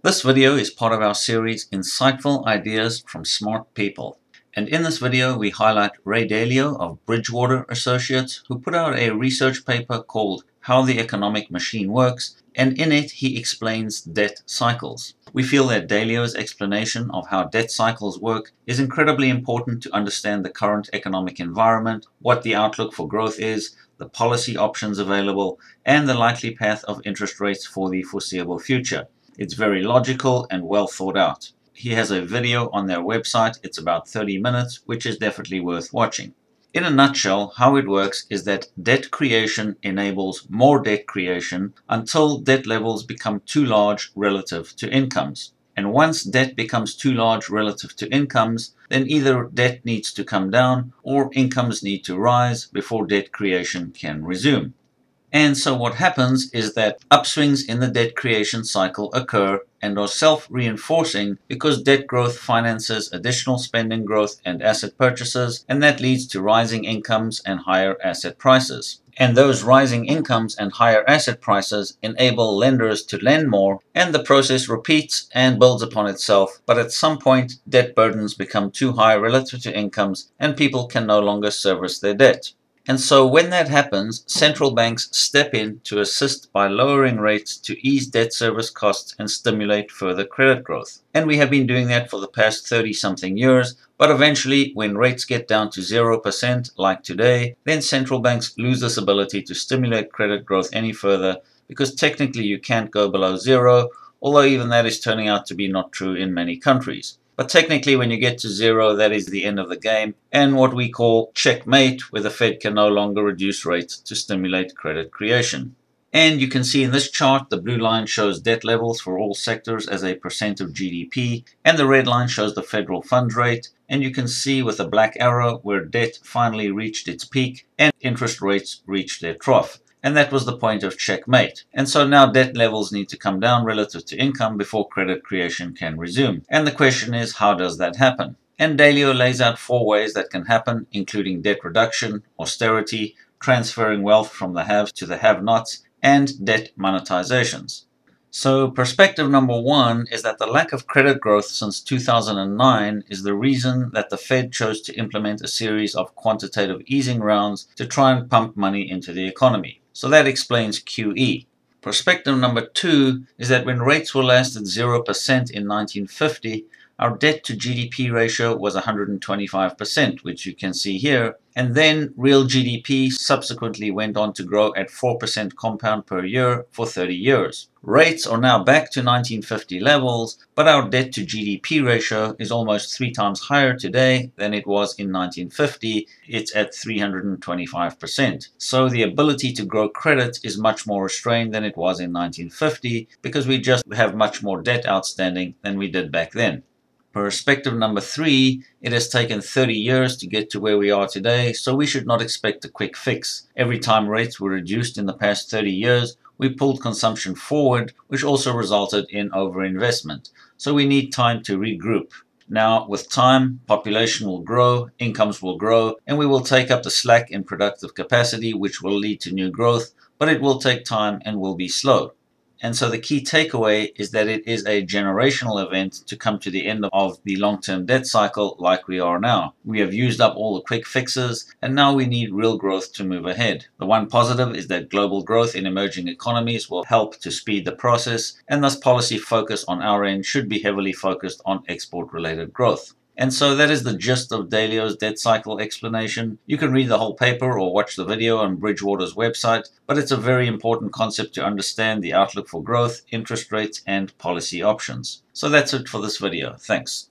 This video is part of our series Insightful Ideas from Smart People. And in this video we highlight Ray Dalio of Bridgewater Associates, who put out a research paper called How the Economic Machine Works, and in it he explains debt cycles. We feel that Dalio's explanation of how debt cycles work is incredibly important to understand the current economic environment, what the outlook for growth is, the policy options available, and the likely path of interest rates for the foreseeable future. It's very logical and well thought out. He has a video on their website. It's about 30 minutes, which is definitely worth watching. In a nutshell, how it works is that debt creation enables more debt creation until debt levels become too large relative to incomes. And once debt becomes too large relative to incomes, then either debt needs to come down or incomes need to rise before debt creation can resume. And so what happens is that upswings in the debt creation cycle occur and are self-reinforcing because debt growth finances additional spending growth and asset purchases, and that leads to rising incomes and higher asset prices. And those rising incomes and higher asset prices enable lenders to lend more, and the process repeats and builds upon itself, but at some point debt burdens become too high relative to incomes and people can no longer service their debt. And so when that happens, central banks step in to assist by lowering rates to ease debt service costs and stimulate further credit growth. And we have been doing that for the past 30-something years, but eventually when rates get down to 0% like today, then central banks lose this ability to stimulate credit growth any further because technically you can't go below zero, although even that is turning out to be not true in many countries. But technically when you get to zero, that is the end of the game, and what we call checkmate, where the Fed can no longer reduce rates to stimulate credit creation. And you can see in this chart, the blue line shows debt levels for all sectors as a percent of GDP, and the red line shows the federal funds rate, and you can see with a black arrow where debt finally reached its peak and interest rates reached their trough. And that was the point of checkmate. And so now debt levels need to come down relative to income before credit creation can resume. And the question is, how does that happen? And Dalio lays out 4 ways that can happen, including debt reduction, austerity, transferring wealth from the haves to the have-nots, and debt monetizations. So perspective number 1 is that the lack of credit growth since 2009 is the reason that the Fed chose to implement a series of quantitative easing rounds to try and pump money into the economy. So that explains QE. Perspective number 2 is that when rates were last at 0% in 1950, our debt to GDP ratio was 125%, which you can see here, and then real GDP subsequently went on to grow at 4% compound per year for 30 years. Rates are now back to 1950 levels, but our debt to GDP ratio is almost 3 times higher today than it was in 1950. It's at 325%. So the ability to grow credit is much more restrained than it was in 1950 because we just have much more debt outstanding than we did back then. Perspective number 3, it has taken 30 years to get to where we are today, so we should not expect a quick fix. Every time rates were reduced in the past 30 years, we pulled consumption forward, which also resulted in overinvestment. So we need time to regroup. Now, with time, population will grow, incomes will grow, and we will take up the slack in productive capacity, which will lead to new growth, but it will take time and will be slow. And so the key takeaway is that it is a generational event to come to the end of the long-term debt cycle like we are now. We have used up all the quick fixes, and now we need real growth to move ahead. The one positive is that global growth in emerging economies will help to speed the process, and thus policy focus on our end should be heavily focused on export-related growth. And so that is the gist of Dalio's debt cycle explanation. You can read the whole paper or watch the video on Bridgewater's website, but it's a very important concept to understand the outlook for growth, interest rates, and policy options. So that's it for this video. Thanks.